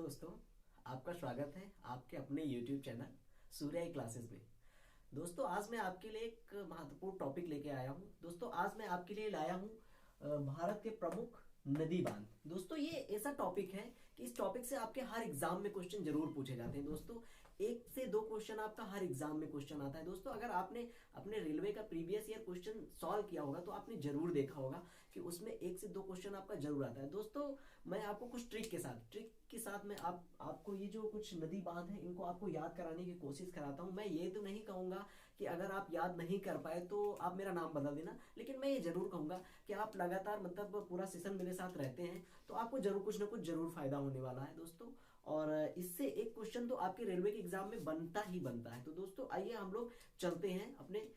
दोस्तों, आपका स्वागत है आपके अपने YouTube चैनल सूर्या क्लासेस में। दोस्तों, आज मैं आपके लिए एक महत्वपूर्ण टॉपिक लेके आया हूँ। दोस्तों, आज मैं आपके लिए लाया हूँ भारत के प्रमुख नदी बांध। दोस्तों, ये ऐसा टॉपिक है कि इस टॉपिक से आपके हर एग्जाम में क्वेश्चन जरूर पूछे जाते हैं। दोस्तों, 1 से 2 क्वेश्चन आपका हर एग्जाम में क्वेश्चन आता है। दोस्तों, अगर आपने अपने रेलवे का प्रीवियस ईयर क्वेश्चन सॉल्व किया होगा तो आपने जरूर देखा होगा कि उसमें 1 से 2 क्वेश्चन आपका जरूर आता है। दोस्तों, मैं आपको कुछ ट्रिक के साथ मैं आपको ये जो कुछ नदी बांध है इनको आपको याद कराने की कोशिश कराता हूँ। मैं ये तो नहीं कहूंगा कि अगर आप याद नहीं कर पाए तो आप मेरा नाम बदल देना, लेकिन मैं ये जरूर कहूंगा कि आप लगातार मतलब पूरा सेशन मेरे साथ रहते हैं तो आपको जरूर कुछ ना कुछ जरूर फायदा होने वाला है दोस्तों। और इससे एक क्वेश्चन तो आपके रेलवे के एग्जाम में बनता ही बनता है। तो दोस्तों, आइए हम लोग चलते हैं अपने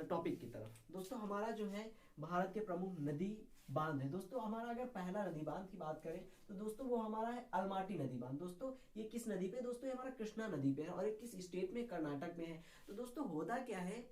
टॉपिक की तरफ। दोस्तों, हमारा जो है भारत के प्रमुख नदी बांध है। दोस्तों, हमारा अगर पहला नदी बांध की बात करें तो दोस्तों वो हमारा है अलमाटी नदी बांध। दोस्तों, ये किस नदी पे? दोस्तों, ये हमारा कृष्णा नदी पे है और ये किस स्टेट में? कर्नाटक में है। तो दोस्तों, होता क्या है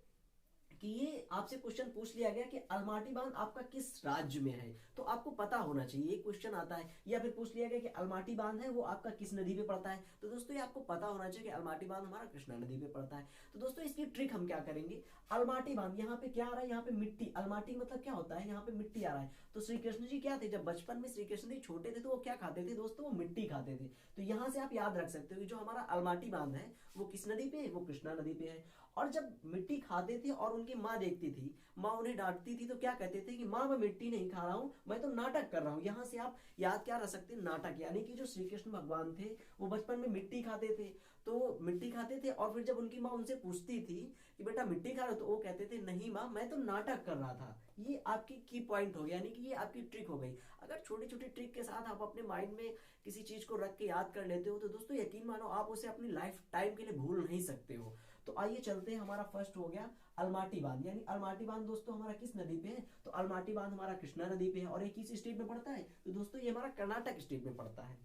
कि ये आपसे क्वेश्चन पूछ लिया गया कि अलमाटी बांध आपका किस राज्य में है, तो आपको पता होना चाहिए। ये क्वेश्चन आता है, या फिर पूछ लिया गया कि अलमाटी बांध है वो आपका किस नदी पे पड़ता है, तो दोस्तों ये आपको पता होना चाहिए कि अलमाटी बांध हमारा कृष्णा नदी पे पड़ता है। तो दोस्तों, इसकी ट्रिक हम क्या करेंगे? अलमाटी बांध, यहाँ पे क्या आ रहा है? यहाँ पे मिट्टी। अलमाटी मतलब क्या होता है? यहाँ पे मिट्टी आ रहा है। तो श्री कृष्ण जी क्या थे? जब बचपन में श्री कृष्ण जी छोटे थे तो वो क्या खाते थे दोस्तों? वो मिट्टी खाते थे। तो यहाँ से आप याद रख सकते हो कि जो हमारा अलमाटी बांध है वो किस नदी पे है? वो कृष्णा नदी पे है। और जब मिट्टी खाते थे और उनकी माँ देखती थी, माँ उन्हें डांटती थी, तो क्या कहते थे कि माँ मैं मिट्टी नहीं खा रहा हूं, मैं तो नाटक कर रहा हूं। यहां से आप याद क्या रख सकते हैं? नाटक। यानी कि जो श्री कृष्ण भगवान थे वो बचपन में मिट्टी खाते थे। तो मिट्टी खाते थे और फिर जब उनकी माँ उनसे पूछती थी कि बेटा मिट्टी खा रहे हो, तो वो कहते थे नहीं माँ, मैं तो नाटक कर रहा था। ये आपकी की पॉइंट हो गया, यानी कि ये आपकी ट्रिक हो गई। अगर छोटी छोटी ट्रिक के साथ आप अपने माइंड में किसी चीज को रख के याद कर लेते हो तो दोस्तों यकीन मानो आप उसे अपनी लाइफ टाइम के लिए भूल नहीं सकते हो। तो आइए चलते हैं। हमारा फर्स्ट हो गया अलमाटी बांध। यानी अलमाटी बांध दोस्तों हमारा किस नदी पे है? तो अलमाटी बांध हमारा कृष्णा नदी पे है। और ये किस स्टेट में पड़ता है? तो दोस्तों ये हमारा कर्नाटक स्टेट में पड़ता है।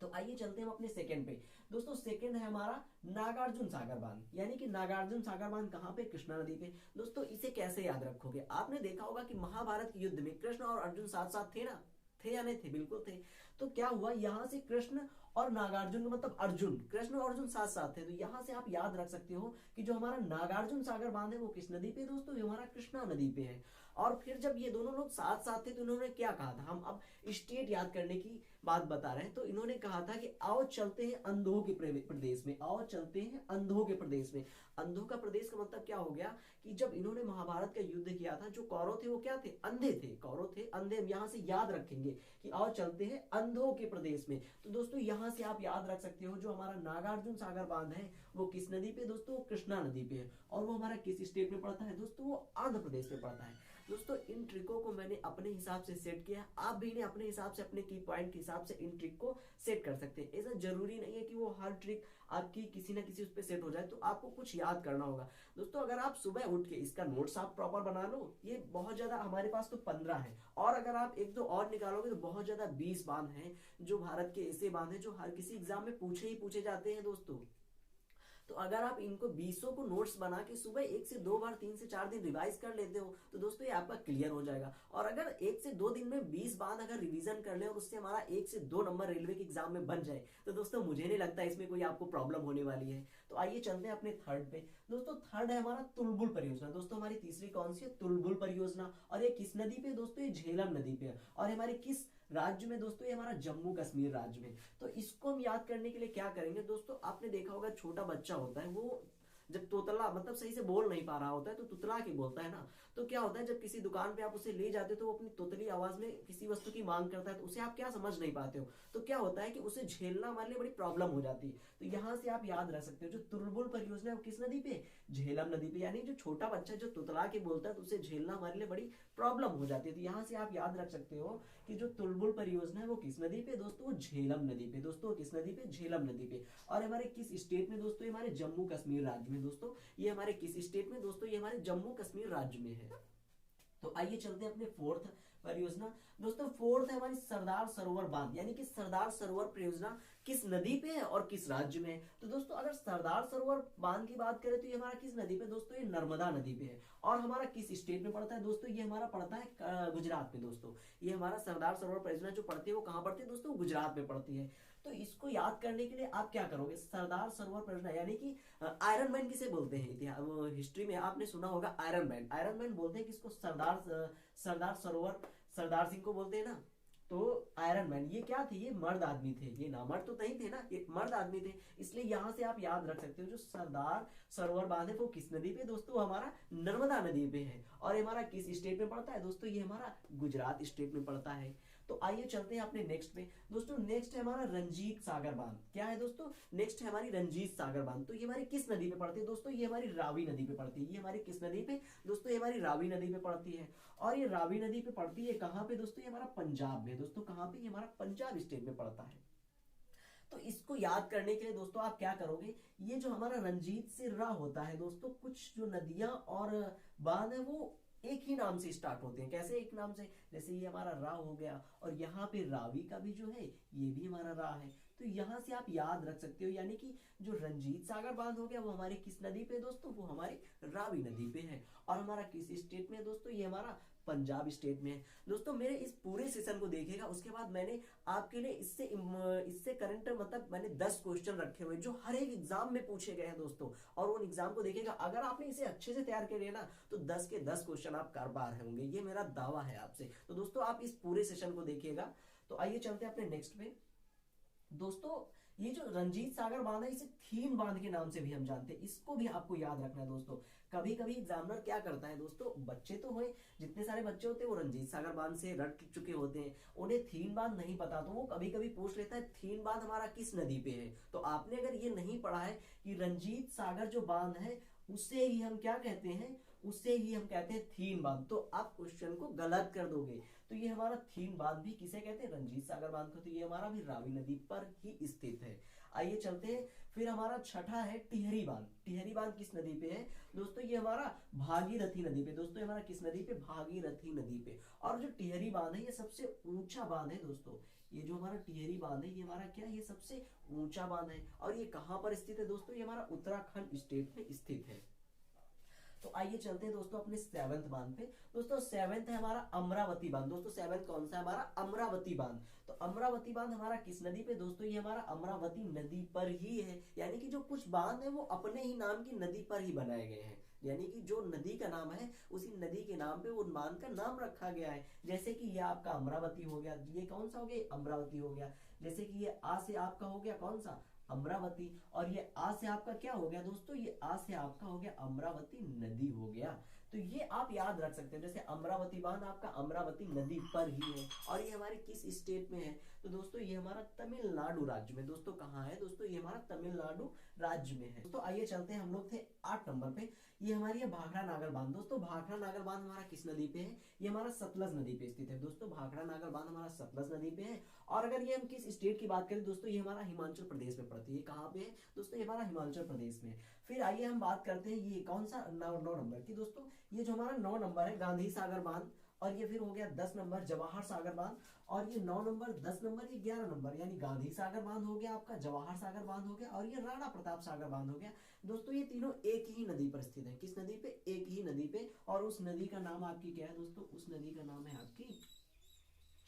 तो आइए चलते हैं हम अपने सेकंड पे। दोस्तों, सेकंड है हमारा नागार्जुन सागर बांध। यानी कि नागार्जुन सागर बांध कहां पे? कृष्णा नदी पे। दोस्तों, इसे कैसे याद रखोगे? आपने देखा होगा कि महाभारत के युद्ध में कृष्ण और अर्जुन साथ साथ थे ना? थे या नहीं थे? बिल्कुल थे। तो क्या हुआ, यहां से कृष्ण और नागार्जुन मतलब अर्जुन, कृष्ण और अर्जुन साथ साथ थे। तो यहां से आप याद रख सकते हो कि जो हमारा नागार्जुन सागर बांध है वो किस नदी पे दोस्तों? ये हमारा कृष्णा नदी पे है। और फिर जब ये दोनों लोग साथ साथ थे तो इन्होंने क्या कहा था? हम अब स्टेट याद करने की बात बता रहे हैं। तो इन्होंने कहा था कि आओ चलते हैं अंधों के प्रदेश में। आओ चलते हैं अंधों के प्रदेश में। अंधों का प्रदेश का मतलब क्या हो गया कि जब इन्होंने महाभारत का युद्ध किया था, जो कौरव थे वो क्या थे? अंधे थे। कौरव थे अंधे। हम यहां से याद रखेंगे कि आओ चलते हैं अंधों के प्रदेश में। तो दोस्तों यहां से आप याद रख सकते हो जो हमारा नागार्जुन सागर बांध है वो किस नदी पे दोस्तों? कृष्णा नदी पे है। और वो हमारा किस स्टेट में पड़ता है दोस्तों? वो आंध्र प्रदेश में पड़ता है। दोस्तों, इन ट्रिकों को मैंने अपने हिसाब से सेट किया। आप भी इन्हें अपने हिसाब से, अपने की पॉइंट के हिसाब से इन ट्रिक को सेट कर सकते हैं। ऐसा जरूरी नहीं है कि वो हर ट्रिक आपकी किसी ना किसी उस पर सेट हो जाए। तो आपको कुछ याद करना होगा। दोस्तों, अगर आप सुबह उठ के इसका नोट्स आप प्रॉपर बना लो, ये बहुत ज्यादा, हमारे पास तो 15 है, और अगर आप 1-2 और निकालोगे तो बहुत ज्यादा 20 बांध हैं जो भारत के ऐसे बांध हैं जो हर किसी एग्जाम में पूछे ही पूछे जाते हैं दोस्तों। तो अगर आप इनको 20 को नोट्स बना के सुबह 1 से 2 बार 3 से 4 दिन रिवाइज कर लेते हो तो दोस्तों ये आपका क्लियर हो जाएगा। और अगर 1 से 2 दिन में 20 बार अगर रिवीजन कर ले और उससे हमारा 1 से 2 नंबर रेलवे के एग्जाम में बन जाए तो दोस्तों मुझे नहीं लगता इसमें कोई आपको प्रॉब्लम होने वाली है। तो आइए चलते हैं अपने थर्ड पे। दोस्तों, थर्ड है हमारा तुलबुल परियोजना। दोस्तों, हमारी तीसरी कौन सी है? तुलबुल परियोजना। और ये किस नदी पे दोस्तों? ये झेलम नदी पे है। और हमारे किस राज्य में दोस्तों? ये हमारा जम्मू कश्मीर राज्य में। तो इसको हम याद करने के लिए क्या करेंगे दोस्तों? आपने देखा होगा छोटा बच्चा होता है, वो जब तोतला मतलब सही से बोल नहीं पा रहा होता है तो तुतला के बोलता है ना। तो क्या होता है, जब किसी दुकान पे आप उसे ले जाते हो तो वो अपनी तोतली आवाज में किसी वस्तु की मांग करता है, तो उसे आप क्या समझ नहीं पाते हो। तो क्या होता है कि उसे झेलना हमारे लिए बड़ी प्रॉब्लम हो जाती है। तो यहां से आप याद रख सकते हो जो तुलबुल परियोजना है वो किस नदी पे? झेलम नदी पे। यानी जो छोटा बच्चा जो तुतला के बोलता है तो उसे झेलना हमारे लिए बड़ी प्रॉब्लम हो जाती है। तो यहां से आप याद रख सकते हो कि जो तुलबुल परियोजना है वो किस नदी पे दोस्तों? वो झेलम नदी पे। दोस्तों, किस नदी पे? झेलम नदी पे। और हमारे किस स्टेट में दोस्तों? हमारे जम्मू कश्मीर राज्य में। दोस्तों, ये हमारे किस स्टेट में दोस्तों? ये हमारे जम्मू कश्मीर राज्य में है। तो आइए चलते हैं अपने फोर्थ परियोजना। दोस्तों, फोर्थ है हमारी सरदार सरोवर बांध। यानी कि सरदार सरोवर परियोजना किस नदी पे है और किस राज्य में है? तो दोस्तों, अगर सरदार सरोवर बांध की बात करें तो ये हमारा किस नदी पे दोस्तों? ये नर्मदा नदी पे है। और हमारा किस स्टेट में पड़ता है दोस्तों? ये हमारा पड़ता है गुजरात में। दोस्तों, ये हमारा सरदार सरोवर परियोजना जो पड़ती है वो कहां पड़ती है दोस्तों? गुजरात में पड़ती है। तो इसको याद करने के लिए आप क्या करोगे, सरदार सरोवर परियोजना यानी कि आयरन मैन किसे बोलते हैं, इतिहास हिस्ट्री में आपने सुना होगा आयरन मैन। आयरन मैन बोलते हैं किसको, सरदार सरोवर सरदार सिंह को बोलते हैं ना। तो आयरन मैन ये क्या थे, ये मर्द आदमी थे, ये नामर्द तो नहीं थे ना, ये मर्द आदमी थे। इसलिए यहां से आप याद रख सकते हो जो सरदार सरोवर बांध है वो किस नदी पे दोस्तों, हमारा नर्मदा नदी पे है। और ये हमारा किस स्टेट में पड़ता है दोस्तों, ये हमारा गुजरात स्टेट में पड़ता है। तो आइए चलते हैं अपने नेक्स्ट पे दोस्तों। नेक्स्ट है हमारा रंजीत सागर बांध। क्या है दोस्तों, नेक्स्ट है हमारी रंजीत सागर बांध। तो ये हमारी किस नदी पे पड़ती है दोस्तों, ये हमारी रावी नदी पे पड़ती है। ये हमारी किस नदी पे दोस्तों, ये हमारी रावी नदी पे पड़ती है। और ये रावी नदी पे पड़ती है कहाँ पे दोस्तों, ये हमारा पंजाब में। दोस्तों कहाँ पे, ये हमारा पंजाब स्टेट में पड़ता है। तो इसको याद करने के लिए दोस्तों आप क्या करोगे, ये जो हमारा रंजीत से रा होता है दोस्तों, कुछ जो नदियां और बांध है वो एक ही नाम से स्टार्ट होते हैं। कैसे एक नाम से, जैसे ये हमारा रा हो गया, और यहाँ पे रावी का भी जो है ये भी हमारा रा है। तो यहाँ से आप याद रख सकते हो, यानी कि जो रंजीत सागर बांध हो गया वो हमारी किस नदी पे दोस्तों, वो हमारी रावी नदी पे है। और हमारा किस स्टेट में है दोस्तों, ये हमारा पंजाब स्टेट में है। दोस्तों मेरे इस पूरे सेशन को देखिएगा, उसके बाद मैंने आपके लिए इससे करंट मतलब मैंने 10 क्वेश्चन रखे हुए जो हर एक एग्जाम में पूछे गए हैं दोस्तों। और उन एग्जाम को देखिएगा, अगर आपने इसे अच्छे से तैयार कर लिया ना तो 10 के 10 क्वेश्चन आप कर पा रहे होंगे, ये मेरा दावा है आपसे। तो दोस्तों आप इस पूरे सेशन को देखिएगा। तो आइए चलते हैं अपने नेक्स्ट पे दोस्तों। ये जो रंजीत सागर बांध है इसे थीन बांध के नाम से भी हम जानते हैं, इसको भी आपको याद रखना है दोस्तों। कभी कभी एग्जामिनर क्या करता है दोस्तों, बच्चे तो हुए जितने सारे बच्चे होते हैं वो रंजीत सागर बांध से रट चुके होते हैं, उन्हें थीन बांध नहीं पता, तो वो कभी कभी पूछ लेता है थीन बांध हमारा किस नदी पे है। तो आपने अगर ये नहीं पढ़ा है कि रंजीत सागर जो बांध है उसे ही हम क्या कहते हैं, उसे ही हम कहते हैं थीन बांध, तो आप क्वेश्चन को गलत कर दोगे। तो ये हमारा थीन बांध भी किसे कहते हैं, रंजीत सागर बांध को। तो ये हमारा भी रावी नदी पर ही स्थित है। आइए चलते हैं, फिर हमारा छठा है टिहरी बांध। टिहरी बांध किस नदी पे है दोस्तों, ये हमारा भागीरथी नदी पे। दोस्तों हमारा किस नदी पे, भागीरथी नदी पे। और जो टिहरी बांध है ये सबसे ऊंचा बांध है दोस्तों। ये जो हमारा टिहरी बांध है ये हमारा क्या है, ये सबसे ऊंचा बांध है। और ये कहां पर स्थित है दोस्तों, ये हमारा उत्तराखंड स्टेट में स्थित है। तो आइए चलते हैं दोस्तों अपने सेवंथ बांध पे दोस्तों। सेवंथ है हमारा अमरावती बांध। दोस्तों सेवंथ कौन सा है हमारा, अमरावती बांध। तो अमरावती बांध हमारा किस नदी पे दोस्तों, ये हमारा अमरावती नदी पर ही है। यानी कि जो कुछ बांध है वो अपने ही नाम की नदी पर ही बनाए गए हैं, यानी कि जो नदी का नाम है उसी नदी के नाम पे उन बांध का नाम रखा गया है। जैसे कि ये आपका अमरावती हो गया, ये कौन सा हो गया, अमरावती हो गया। जैसे कि ये आ से आपका हो गया कौन सा, अमरावती। और ये आ से आपका क्या हो गया दोस्तों, ये आ से आपका हो गया अमरावती नदी हो गया। तो ये आप याद रख सकते हैं, जैसे अमरावती बांध आपका अमरावती नदी पर ही है। और ये हमारे किस स्टेट में है तो दोस्तों ये हमारा तमिलनाडु राज्य में। दोस्तों कहाँ है दोस्तों, ये हमारा तमिलनाडु राज्य में है। दोस्तों आइए चलते हैं, हम लोग थे 8 नंबर पे, ये हमारी है भाखड़ा नागर बांध। दोस्तों भाखड़ा नागर बांध हमारा किस नदी पे है, ये हमारा सतलज नदी पे स्थित है। दोस्तों भाखड़ा नागर बांध हमारा सतलज नदी पे है। और अगर ये हम किस स्टेट की बात करें दोस्तों, ये हमारा हिमाचल प्रदेश में पड़ती है। कहाँ पे है दोस्तों, ये हमारा हिमाचल प्रदेश में। फिर आइए हम बात करते हैं ये कौन सा 9 नंबर की दोस्तों। ये जो हमारा 9 नंबर है गांधी सागर बांध। और ये फिर हो गया 10 नंबर जवाहर सागर बांध। और ये 9 नंबर 10 नंबर ये 11 नंबर यानी गांधी सागर बांध हो गया आपका, जवाहर सागर बांध हो गया, और ये राणा प्रताप सागर बांध हो गया। दोस्तों ये तीनों एक ही नदी पर स्थित है। किस नदी पे, एक ही नदी पे। और उस नदी का नाम आपकी क्या है दोस्तों, उस नदी का नाम है आपकी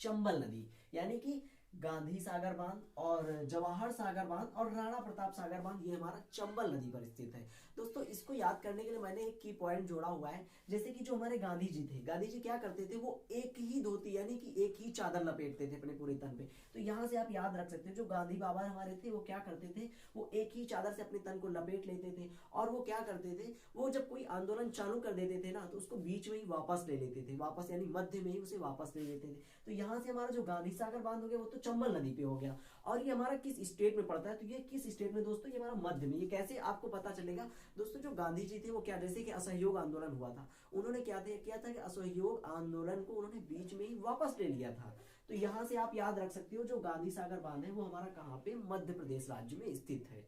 चंबल नदी। यानी कि गांधी सागर बांध और जवाहर सागर बांध और राणा प्रताप सागर बांध ये हमारा चंबल नदी पर स्थित है। दोस्तों इसको याद करने के लिए मैंने एक की पॉइंट जोड़ा हुआ है। जैसे कि जो हमारे गांधी जी थे, गांधी जी क्या करते थे, वो एक ही धोती यानी कि एक ही चादर लपेटते थे अपने पूरे तन पे। तो यहाँ से आप याद रख सकते हैं जो गांधी बाबा हमारे थे वो क्या करते थे, वो एक ही चादर से अपने तन को लपेट लेते थे। और वो क्या करते थे, वो जब कोई आंदोलन चालू कर देते थे ना तो उसको बीच में ही वापस ले लेते थे, वापस यानी मध्य में ही उसे वापस ले लेते थे। तो यहाँ से हमारा जो गांधी सागर बांध हो गया वो तो चंबल नदी पे हो गया। और ये हमारा किस स्टेट में पड़ता है, तो ये किस स्टेट में दोस्तों, ये हमारा मध्य में। ये कैसे आपको पता चलेगा दोस्तों, जो गांधी जी थे वो क्या, जैसे कि असहयोग आंदोलन हुआ था, उन्होंने क्या किया था कि असहयोग आंदोलन को उन्होंने बीच में ही वापस ले लिया था। तो यहाँ से आप याद रख सकते हो जो गांधी सागर बांध है वो हमारा कहाँ पे, मध्य प्रदेश राज्य में स्थित है।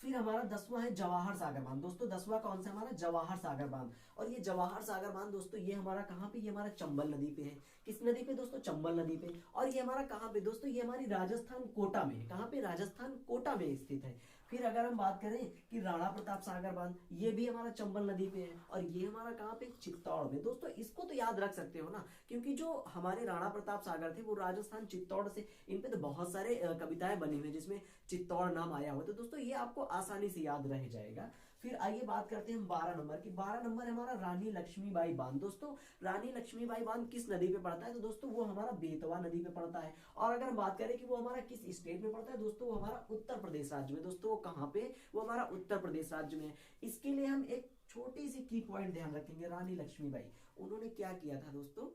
फिर हमारा 10वां है जवाहर सागर बांध। दोस्तों 10वां कौन सा हमारा, जवाहर सागर बांध। और ये जवाहर सागर बांध दोस्तों ये हमारा कहाँ पे, ये हमारा चंबल नदी पे है। किस नदी पे दोस्तों, चंबल नदी पे। और ये हमारा कहाँ पे दोस्तों, ये हमारी राजस्थान कोटा में है। कहाँ पे, राजस्थान कोटा में स्थित है। फिर अगर हम बात करें कि राणा प्रताप सागर बांध, ये भी हमारा चंबल नदी पे है और ये हमारा कहाँ पे, चित्तौड़ में। दोस्तों इसको तो याद रख सकते हो ना, क्योंकि जो हमारे राणा प्रताप सागर थे वो राजस्थान चित्तौड़ से, इन पे तो बहुत सारे कविताएं बनी हुई है जिसमें चित्तौड़ नाम आया हुआ। तो दोस्तों ये आपको आसानी से याद रह जाएगा। फिर आइए बात करते हैं हम 12 नंबर की। 12 नंबर है हमारा रानी लक्ष्मीबाई बांध। दोस्तों रानी लक्ष्मीबाई बांध किस नदी पे पड़ता है, तो दोस्तों वो हमारा बेतवा नदी पे पड़ता है। और अगर हम बात करें कि वो हमारा किस स्टेट में पड़ता है, दोस्तों वो हमारा उत्तर प्रदेश राज्य में। दोस्तों वो कहाँ पे, वो हमारा उत्तर प्रदेश राज्य में है। इसके लिए हम एक छोटी सी की पॉइंट ध्यान रखेंगे। रानी लक्ष्मीबाई, उन्होंने क्या किया था दोस्तों,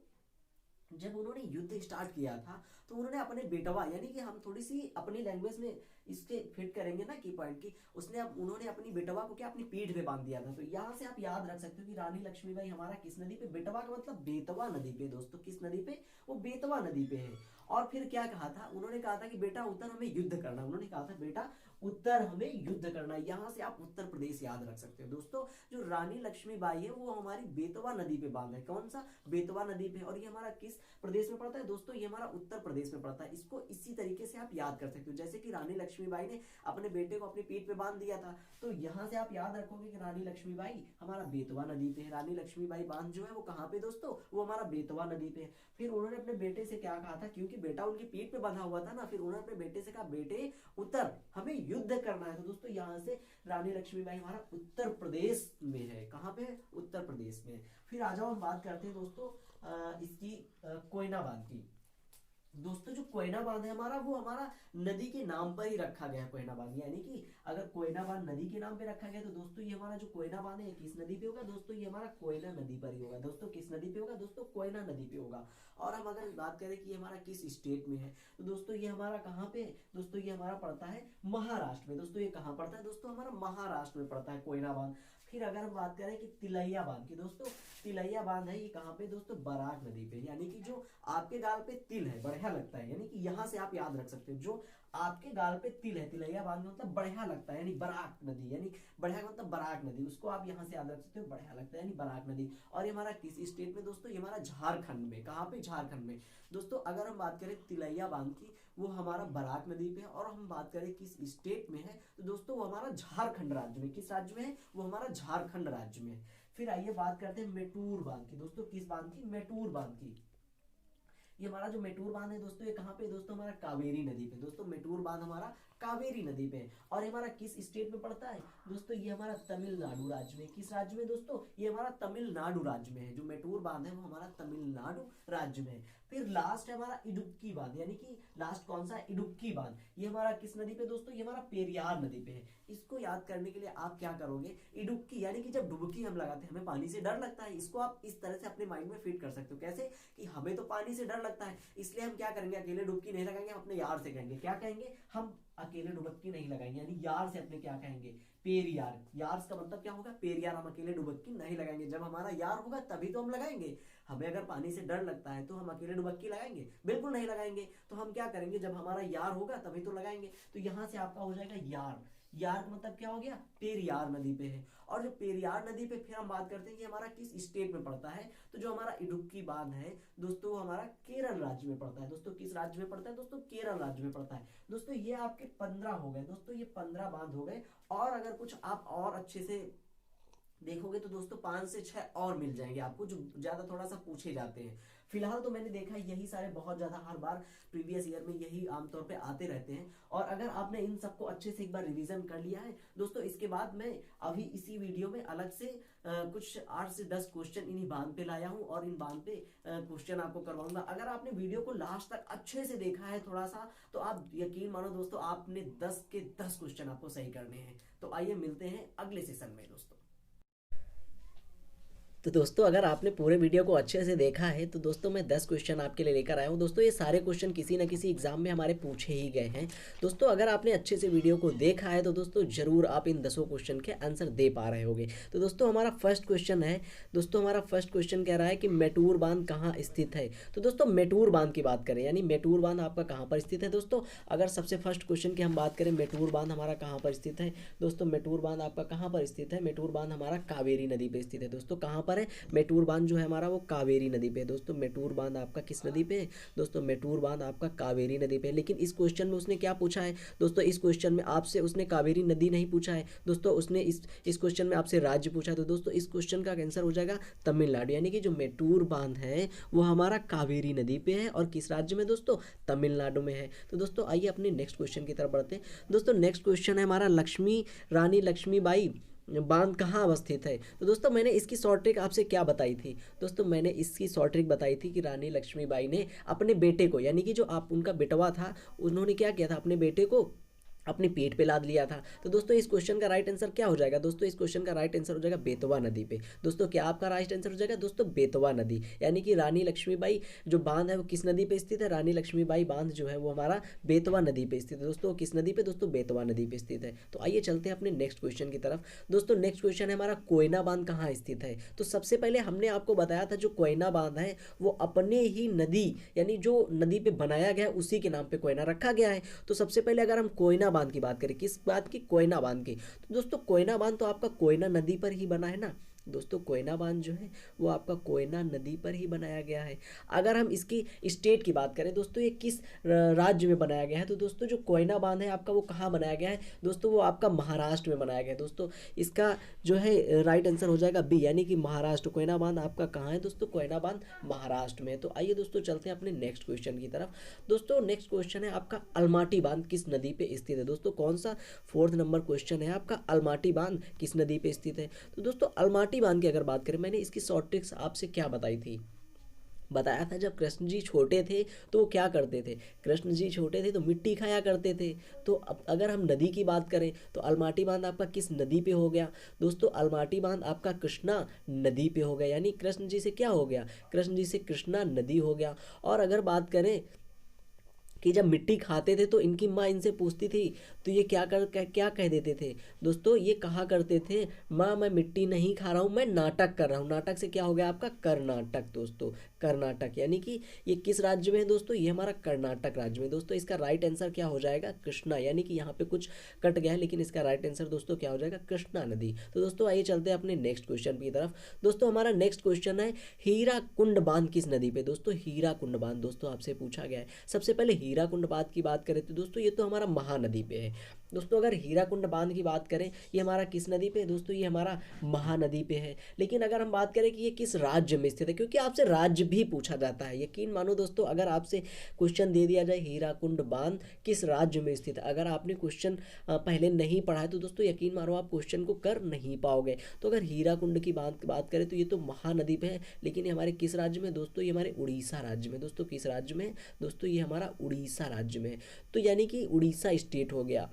जब उन्होंने युद्ध स्टार्ट किया था तो उन्होंने अपने बेटवा, यानी कि हम थोड़ी सी अपनी लैंग्वेज में इसके फिट करेंगे ना की पॉइंट की, उन्होंने अपनी बेटवा को क्या अपनी पीठ पे बांध दिया था। तो यहाँ से आप याद रख सकते हो कि रानी लक्ष्मीबाई हमारा किस नदी पे, बेटवा का मतलब बेतवा नदी पे। दोस्तों किस नदी पे, वो बेतवा नदी पे है। और फिर क्या कहा था, उन्होंने कहा था कि बेटा उत्तर हमें युद्ध करना, उन्होंने कहा था बेटा उत्तर हमें युद्ध करना। यहाँ से आप उत्तर प्रदेश याद रख सकते हो। दोस्तों जो रानी लक्ष्मीबाई है वो हमारी बेतवा नदी पे बांध है। कौन सा, बेतवा नदी पे। और ये हमारा किस प्रदेश में पड़ता है दोस्तों, ये हमारा उत्तर प्रदेश में पड़ता है। इसको इसी तरीके से आप याद कर सकते हो, जैसे कि रानी लक्ष्मीबाई ने अपने बेटे को अपनी पीठ पे बांध दिया था, तो यहाँ से आप याद रखोगे कि रानी लक्ष्मीबाई हमारा बेतवा नदी पे है। रानी लक्ष्मीबाई बांध जो है वो कहाँ पे दोस्तों, वो हमारा बेतवा नदी पे है। फिर उन्होंने अपने बेटे से क्या कहा था, क्योंकि बेटा उनकी पीठ पे बंधा हुआ था ना, फिर उन्होंने अपने बेटे से कहा बेटे उत्तर हमें युद्ध करना है। तो दोस्तों यहाँ से रानी लक्ष्मीबाई हमारा उत्तर प्रदेश में है। कहाँ पे, उत्तर प्रदेश में। फिर आ जाओ हम बात करते हैं दोस्तों इसकी कोयना बांध की। दोस्तों जो कोयना बांध है हमारा, वो हमारा नदी के नाम पर ही रखा गया है कोयना बांध। यानी कि अगर कोयना बांध नदी के नाम पे रखा गया तो दोस्तों ये हमारा जो कोयना बांध है किस नदी पे होगा, दोस्तों ये हमारा कोयना नदी पर ही होगा। दोस्तों किस नदी पे होगा, दोस्तों कोयना नदी पे होगा। और हम अगर बात करें कि ये हमारा किस स्टेट में है, तो दोस्तों ये हमारा कहाँ पे, दोस्तों ये हमारा पड़ता है महाराष्ट्र में। दोस्तों ये कहाँ पड़ता है, दोस्तों हमारा महाराष्ट्र में पड़ता है कोयना बांध। फिर अगर हम बात करें कि तिलैया बांध की, दोस्तों तिलैया बांध है ये कहाँ पे दोस्तों, बराक नदी पे। यानी कि जो आपके गाल पे तिल है, बढ़िया लगता है, यानी कि यहाँ से आप याद रख सकते हो, जो आपके गाल पे तिल है, तिलैया बांध मतलब बढ़िया लगता है, यानी बराक नदी, यानी बढ़िया मतलब बराक नदी, उसको आप यहाँ से याद रख सकते हो, बढ़िया लगता है यानी बराक नदी। और ये हमारा किस स्टेट में दोस्तों, ये हमारा झारखंड में। कहाँ पे, झारखंड में। दोस्तों अगर हम बात करें तिलैया बांध की, वो हमारा बराक नदी पे है। और हम बात करें किस स्टेट में है, तो दोस्तों वो हमारा झारखंड राज्य में। किस राज्य में है, वो हमारा झारखंड राज्य में। फिर आइए बात करते हैं मेटूर बांध की। दोस्तों किस बांध की, मेटूर बांध की। ये हमारा जो मेटूर बांध है दोस्तों, ये कहाँ पे दोस्तों, हमारा कावेरी नदी पे। दोस्तों मेटूर बांध हमारा कावेरी नदी पे है। और ये हमारा किस स्टेट में पड़ता है दोस्तों, ये हमारा तमिलनाडु राज्य में। किस राज्य में दोस्तों, ये हमारा तमिलनाडु राज्य में है। जो मेटूर बांध है वो हमारा तमिलनाडु राज्य में है। फिर लास्ट है हमारा इडुक्की बांध, यानी कि लास्ट कौन सा, इडुक्की बांध। ये हमारा किस नदी पे दोस्तों, ये हमारा पेरियार नदी पे है। इसको याद करने के लिए आप क्या करोगे, इडुक्की, यानी कि जब डुबकी हम लगाते हैं हमें पानी से डर लगता है, इसको आप इस तरह से अपने माइंड में फिट कर सकते हो। कैसे, कि हमें तो पानी से डर लगता है, इसलिए हम क्या करेंगे, अकेले डुबकी नहीं लगाएंगे, हम अपने यार से कहेंगे। क्या कहेंगे, हम अकेले डुबक्की नहीं लगाएंगे, यानी यार से अपने क्या कहेंगे, पेरियार। यार का मतलब क्या होगा, पेरियार। हम अकेले डुबक्की नहीं लगाएंगे, जब हमारा यार होगा तभी तो हम लगाएंगे। हमें अगर पानी से डर लगता है तो हम अकेले डुबक्की लगाएंगे, बिल्कुल नहीं लगाएंगे। तो हम क्या करेंगे, जब हमारा यार होगा तभी तो लगाएंगे। तो यहाँ से आपका हो जाएगा यार। यार का मतलब क्या हो गया, पेरियार नदी पे है। और जो पेरियार नदी पे फिर हम बात करते हैं कि हमारा किस स्टेट में पड़ता है, तो जो हमारा इडुक्की बांध है दोस्तों वो हमारा केरल राज्य में पड़ता है। दोस्तों किस राज्य में पड़ता है दोस्तों, केरल राज्य में पड़ता है। दोस्तों ये आपके 15 हो गए दोस्तों, ये 15 बांध हो गए। और अगर कुछ आप और अच्छे से देखोगे तो दोस्तों 5 से 6 और मिल जाएंगे आपको, जो ज्यादा थोड़ा सा पूछे जाते हैं। फिलहाल तो मैंने देखा यही सारे बहुत ज्यादा हर बार प्रीवियस ईयर में यही आमतौर पे आते रहते हैं। और अगर आपने इन सबको अच्छे से एक बार रिवीजन कर लिया है दोस्तों, इसके बाद मैं अभी इसी वीडियो में अलग से कुछ 8 से 10 क्वेश्चन इन्हीं बांध पे लाया हूँ और इन बांध पे क्वेश्चन आपको करवाऊंगा। अगर आपने वीडियो को लास्ट तक अच्छे से देखा है थोड़ा सा, तो आप यकीन मानो दोस्तों, आपने 10 के 10 क्वेश्चन आपको सही करने हैं। तो आइए मिलते हैं अगले सेशन में दोस्तों। तो दोस्तों अगर आपने पूरे वीडियो को अच्छे से देखा है तो दोस्तों मैं 10 क्वेश्चन आपके लिए लेकर आया हूँ। दोस्तों ये सारे क्वेश्चन किसी न किसी एग्जाम में हमारे पूछे ही गए हैं। दोस्तों अगर आपने अच्छे से वीडियो को देखा है तो दोस्तों ज़रूर आप इन 10 क्वेश्चन के आंसर दे पा रहे होंगे। तो दोस्तों हमारा फर्स्ट क्वेश्चन है, दोस्तों हमारा फर्स्ट क्वेश्चन कह रहा है कि मेटूर बांध कहाँ स्थित है। तो दोस्तों मेटूर बांध की बात करें, यानी मेटूर बांध आपका कहाँ पर स्थित है दोस्तों। अगर सबसे फर्स्ट क्वेश्चन की हम बात करें, मेटूर बांध हमारा कहाँ पर स्थित है दोस्तों, मेटूर बांध आपका कहाँ पर स्थित है, मेटूर बांध हमारा कावेरी नदी पर स्थित है। दोस्तों कहाँ पर पर है, मेटूर बांध जो है हमारा वो कावेरी नदी पे है दोस्तों। मेटूर बांध आपका किस नदी पे है दोस्तों? मेटूर बांध आपका कावेरी नदी पे है। लेकिन इस क्वेश्चन में उसने क्या पूछा है दोस्तों? इस क्वेश्चन में आपसे उसने कावेरी नदी नहीं पूछा है दोस्तों, उसने इस क्वेश्चन में आपसे राज्य पूछा है। तो दोस्तों इस क्वेश्चन का आंसर हो जाएगा तमिलनाडु, यानी कि जो मेटूर बांध है वो हमारा कावेरी नदी पे है और किस राज्य में दोस्तों? तमिलनाडु में है। तो दोस्तों आइए अपने नेक्स्ट क्वेश्चन की तरफ बढ़ते हैं दोस्तों। नेक्स्ट क्वेश्चन है हमारा रानी लक्ष्मीबाई बांध कहाँ अवस्थित है? तो दोस्तों मैंने इसकी शॉर्ट ट्रिक आपसे क्या बताई थी दोस्तों? मैंने इसकी शॉर्ट ट्रिक बताई थी कि रानी लक्ष्मीबाई ने अपने बेटे को, यानी कि जो आप उनका बेटवा था, उन्होंने क्या किया था? अपने बेटे को अपने पेट पे लाद लिया था। तो दोस्तों इस क्वेश्चन का राइट आंसर क्या हो जाएगा दोस्तों? इस क्वेश्चन का राइट आंसर हो जाएगा बेतवा नदी पे दोस्तों। क्या आपका राइट आंसर हो जाएगा दोस्तों? बेतवा नदी, यानी कि रानी लक्ष्मीबाई जो बांध है वो किस नदी पे स्थित है? रानी लक्ष्मीबाई बांध जो है वो हमारा बेतवा नदी पे स्थित है दोस्तों। किस नदी पे दोस्तों? बेतवा नदी पे स्थित है। तो आइए चलते हैं अपने नेक्स्ट क्वेश्चन की तरफ दोस्तों। नेक्स्ट क्वेश्चन है हमारा कोयना बांध कहाँ स्थित है? तो सबसे पहले हमने आपको बताया था जो कोयना बांध है वो अपने ही नदी, यानी जो नदी पे बनाया गया है उसी के नाम पे कोयना रखा गया है। तो सबसे पहले अगर हम कोयना बांध की बात करें, किस बात की? कोयना बांध की। तो दोस्तों कोयना बांध तो आपका कोयना नदी पर ही बना है ना दोस्तों। कोयना बांध जो है वो आपका कोयना नदी पर ही बनाया गया है। अगर हम इसकी स्टेट की बात करें दोस्तों, ये किस राज्य में बनाया गया है? तो दोस्तों जो कोयना बांध है आपका वो कहाँ बनाया गया है दोस्तों? वो आपका महाराष्ट्र में बनाया गया है दोस्तों। इसका जो है राइट आंसर हो जाएगा बी, यानी कि महाराष्ट्र। कोयना बांध आपका कहाँ है दोस्तों? कोयना बांध महाराष्ट्र में। तो आइए दोस्तों चलते हैं अपने नेक्स्ट क्वेश्चन की तरफ दोस्तों। नेक्स्ट क्वेश्चन है आपका अलमाटी बांध किस नदी पे स्थित है दोस्तों? कौन सा? 4th नंबर क्वेश्चन है आपका, अलमाटी बांध किस नदी पे स्थित है? तो दोस्तों अलमाटी बांध की अगर बात करें, मैंने इसकी शॉर्ट ट्रिक्स आपसे क्या बताई थी? बताया था जब कृष्ण जी छोटे थे तो वो क्या करते थे? कृष्ण जी छोटे थे तो मिट्टी खाया करते थे। तो अब अगर हम नदी की बात करें तो अलमाटी बांध आपका किस नदी पे हो गया दोस्तों? अलमाटी बांध आपका कृष्णा नदी पे हो गया, यानी कृष्ण जी से क्या हो गया? कृष्ण जी से कृष्णा नदी हो गया। और अगर बात करें कि जब मिट्टी खाते थे तो इनकी माँ इनसे पूछती थी तो ये क्या कह देते थे दोस्तों? ये कहा करते थे, माँ मैं मिट्टी नहीं खा रहा हूँ, मैं नाटक कर रहा हूँ। नाटक से क्या हो गया आपका? कर्नाटक दोस्तों, कर्नाटक। यानी कि ये किस राज्य में है दोस्तों? ये हमारा कर्नाटक राज्य में दोस्तों। इसका राइट आंसर क्या हो जाएगा? कृष्णा, यानी कि यहाँ पे कुछ कट गया है लेकिन इसका राइट आंसर दोस्तों क्या हो जाएगा? कृष्णा नदी। तो दोस्तों आइए चलते हैं अपने नेक्स्ट क्वेश्चन की तरफ दोस्तों। हमारा नेक्स्ट क्वेश्चन है हीरा कुंड बांध किस नदी पे दोस्तों? हीरा कुंड बांध दोस्तों आपसे पूछा गया है। सबसे पहले हीराकुंड बांध की बात करें तो दोस्तों ये तो हमारा महानदी पे है दोस्तों। अगर हीराकुंड बांध की बात करें, ये हमारा किस नदी पे है दोस्तों? ये हमारा महानदी पे है। लेकिन अगर हम बात करें कि ये किस राज्य में स्थित है, क्योंकि आपसे राज्य भी पूछा जाता है, यकीन मानो दोस्तों, अगर आपसे क्वेश्चन दे दिया जाए हीराकुंड बांध किस राज्य में स्थित है, अगर आपने क्वेश्चन पहले नहीं पढ़ा है तो दोस्तों यकीन मानो आप क्वेश्चन को कर नहीं पाओगे। तो अगर हीराकुंड की बात करें तो ये तो महानदी पे है, लेकिन ये हमारे किस राज्य में दोस्तों? ये हमारे उड़ीसा राज्य में दोस्तों। किस राज्य में दोस्तों? ये हमारा उड़ीसा राज्य में। तो यानी कि उड़ीसा स्टेट हो गया,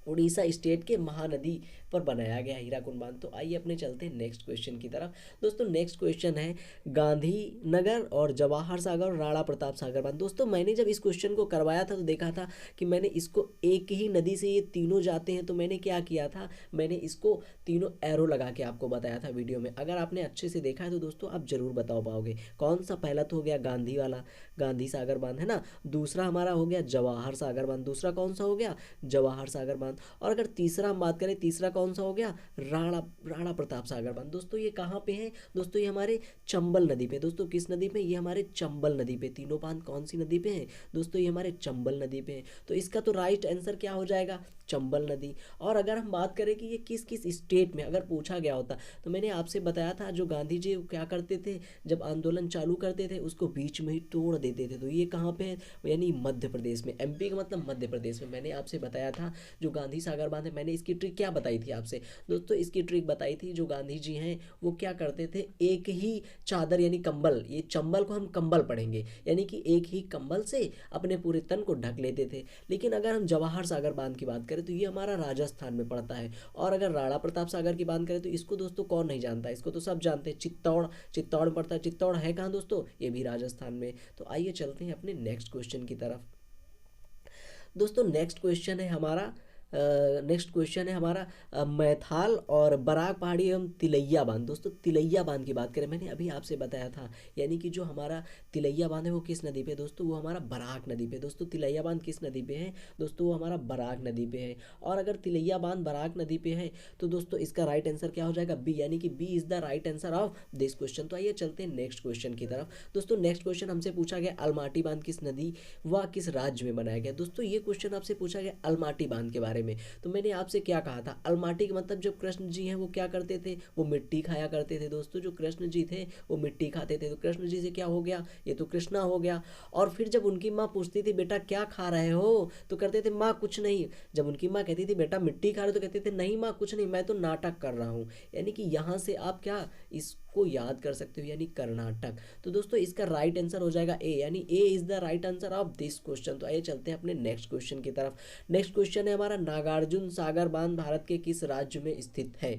उड़ीसा स्टेट के महानदी पर बनाया गया हीराकुंड बांध। तो आइए अपने चलते हैं नेक्स्ट क्वेश्चन की तरफ दोस्तों। नेक्स्ट क्वेश्चन है गांधीनगर और जवाहर सागर और राणा प्रताप सागर बांध। दोस्तों मैंने जब इस क्वेश्चन को करवाया था तो देखा था कि मैंने इसको एक ही नदी से ये तीनों जाते हैं, तो मैंने क्या किया था? मैंने इसको तीनों एरो लगा के आपको बताया था वीडियो में। अगर आपने अच्छे से देखा है तो दोस्तों आप जरूर बता पाओगे कौन सा। पहला तो हो गया गांधी वाला, गांधी सागर बांध है ना। दूसरा हमारा हो गया जवाहर सागर बांध। दूसरा कौन सा हो गया? जवाहर सागर बांध। और अगर तीसरा हम बात करें, तीसरा कौन सा हो गया? राणा प्रताप सागर बांध। दोस्तों ये कहाँ पे है दोस्तों? ये हमारे चंबल नदी पे। दोस्तों किस नदी पे? ये हमारे चंबल नदी पे। तीनों बांध कौन सी नदी पे हैं दोस्तों? ये हमारे चंबल नदी पे है। तो इसका तो राइट आंसर क्या हो जाएगा? चंबल नदी। और अगर हम बात करें कि ये किस किस स्टेट में अगर पूछा गया होता तो मैंने आपसे बताया था जो गांधी जी क्या करते थे, जब आंदोलन चालू करते थे उसको बीच में ही तोड़ देते थे। तो ये कहाँ पे है? यानी मध्य प्रदेश में। एमपी का मतलब मध्य प्रदेश में। मैंने आपसे बताया था जो गांधी सागर बांध है, मैंने इसकी ट्रिक क्या बताई थी आपसे दोस्तों? इसकी ट्रिक बताई थी जो गांधी जी हैं वो क्या करते थे, एक ही चादर यानी कंबल, ये चंबल को हम कंबल पढ़ेंगे, यानी कि एक ही कंबल से अपने पूरे तन को ढक लेते थे। लेकिन अगर हम जवाहर सागर बांध की बात करें तो ये हमारा राजस्थान में पड़ता है। और अगर राणा प्रताप सागर की बात करें तो इसको दोस्तों कौन नहीं जानता है, इसको तो सब जानते हैं। चित्तौड़ में पड़ता है। चित्तौड़ है कहाँ दोस्तों? ये भी राजस्थान में। तो आइए चलते हैं अपने नेक्स्ट क्वेश्चन की तरफ दोस्तों। नेक्स्ट क्वेश्चन है हमारा नेक्स्ट क्वेश्चन है हमारा मैथाल और बराक पहाड़ी एवं तिलैया बांध। दोस्तों तिलैया बांध की बात करें, मैंने अभी आपसे बताया था, यानी कि जो हमारा तिलैया बांध है वो किस नदी पे है दोस्तों, वो हमारा बराक नदी पे। दोस्तों तिलैया बांध किस नदी पे है दोस्तों, वो हमारा बराक नदी पे है। और अगर तिलैया बांध बराक नदी पे है तो दोस्तों इसका राइट आंसर क्या हो जाएगा, बी, यानी कि B is the right answer of this question. तो आइए चलते हैं नेक्स्ट क्वेश्चन की तरफ। दोस्तों नेक्स्ट क्वेश्चन हमसे पूछा गया अलमाटी बांध किस नदी व किस राज्य में बनाया गया। दोस्तों ये क्वेश्चन आपसे पूछा गया अलमाटी बांध के बारे में। तो मैंने आपसे क्या कहा था, अलमाटी का मतलब जब कृष्ण जी हैं वो क्या करते थे, वो मिट्टी खाया करते थे। दोस्तों जो कृष्ण जी थे वो मिट्टी खाते थे, तो कृष्ण जी से क्या हो गया, ये तो कृष्णा हो गया। और फिर जब उनकी माँ पूछती थी बेटा क्या खा रहे हो, तो करते थे माँ कुछ नहीं। जब उनकी माँ कहती थी बेटा मिट्टी खा रहे हो, तो कहते थे नहीं माँ कुछ नहीं, मैं तो नाटक कर रहा हूँ। यानी कि यहाँ से आप क्या इसको याद कर सकते हो, यानी कर्नाटक। तो दोस्तों इसका राइट आंसर हो जाएगा ए, यानी A is the right answer of this question. तो आइए चलते हैं अपने नेक्स्ट क्वेश्चन की तरफ। नेक्स्ट क्वेश्चन है हमारा नागार्जुन सागर बांध भारत के किस राज्य में स्थित है।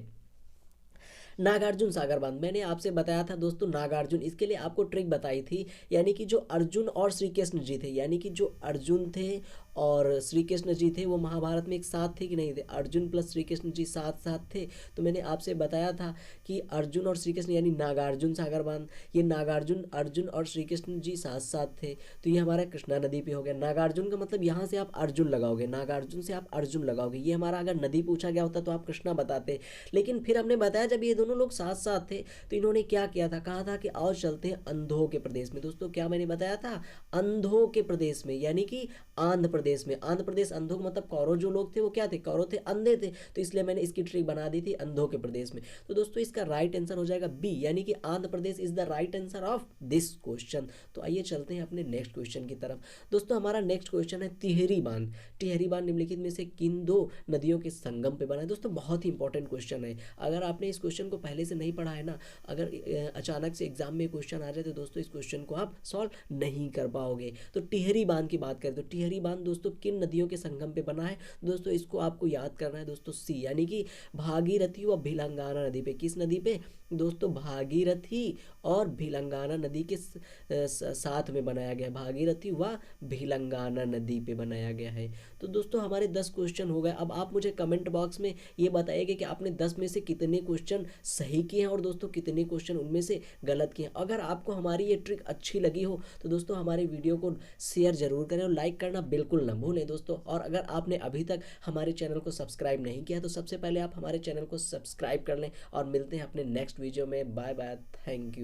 नागार्जुन सागर बांध, मैंने आपसे बताया था दोस्तों नागार्जुन, इसके लिए आपको ट्रिक बताई थी, यानी कि जो अर्जुन और श्री कृष्ण जी थे, यानी कि जो अर्जुन थे और श्री कृष्ण जी थे वो महाभारत में एक साथ थे कि नहीं थे, अर्जुन प्लस श्री कृष्ण जी साथ साथ थे। तो मैंने आपसे बताया था कि अर्जुन और श्री कृष्ण यानी नागार्जुन सागर बांध, ये नागार्जुन अर्जुन और श्री कृष्ण जी साथ साथ थे। तो ये हमारा कृष्णा नदी पे हो गया। नागार्जुन का मतलब यहाँ से आप अर्जुन लगाओगे, नागार्जुन से आप अर्जुन लगाओगे। ये हमारा अगर नदी पूछा गया होता तो आप कृष्णा बताते, लेकिन फिर हमने बताया जब ये दोनों लोग साथ साथ थे तो इन्होंने क्या किया था, कहा था कि आओ चलते हैं अंधों के प्रदेश में। दोस्तों क्या मैंने बताया था, अंधों के प्रदेश में, यानी कि आंध्र प्रदेश में। आंध्र प्रदेश अंधों का मतलब कौरव जो लोग थे वो क्या थे, कौरव थे, अंधे थे, तो इसलिए मैंने इसकी ट्रिक बना दी थी अंधों के प्रदेश में। तो दोस्तों इसका राइट आंसर हो जाएगा बी, यानी कि Andhra Pradesh is the right answer of this question. तो आइए चलते हैं अपने नेक्स्ट क्वेश्चन की तरफ। दोस्तों हमारा नेक्स्ट क्वेश्चन है तिहरी बांध। तिहरी बांध निम्नलिखित में से किन दो नदियों के संगम पे बना है। दोस्तों बहुत ही इंपॉर्टेंट क्वेश्चन है, अगर आपने इस क्वेश्चन को पहले से नहीं पढ़ा है ना, अगर अचानक से एग्जाम में क्वेश्चन आ जाए तो दोस्तों इस क्वेश्चन को आप सॉल्व नहीं कर पाओगे। तो टिहरी बांध की बात करें तो टिहरी बांध दोस्तों किन नदियों के संगम पे बना है। दोस्तों इसको आपको याद करना है दोस्तों, सी, यानी कि भागीरथी व भिलंगाना नदी पे। किस नदी पे दोस्तों, भागीरथी और भिलंगाना नदी के साथ में बनाया गया, भागीरथी व भिलंगाना नदी पे बनाया गया है। तो दोस्तों हमारे 10 क्वेश्चन हो गए। अब आप मुझे कमेंट बॉक्स में ये बताइएगा कि आपने 10 में से कितने क्वेश्चन सही किए हैं और दोस्तों कितने क्वेश्चन उनमें से गलत किए हैं। अगर आपको हमारी ये ट्रिक अच्छी लगी हो तो दोस्तों हमारे वीडियो को शेयर जरूर करें और लाइक करना बिल्कुल ना भूलें दोस्तों। और अगर आपने अभी तक हमारे चैनल को सब्सक्राइब नहीं किया तो सबसे पहले आप हमारे चैनल को सब्सक्राइब कर लें और मिलते हैं अपने नेक्स्ट वीडियो में। Bye bye, thank you.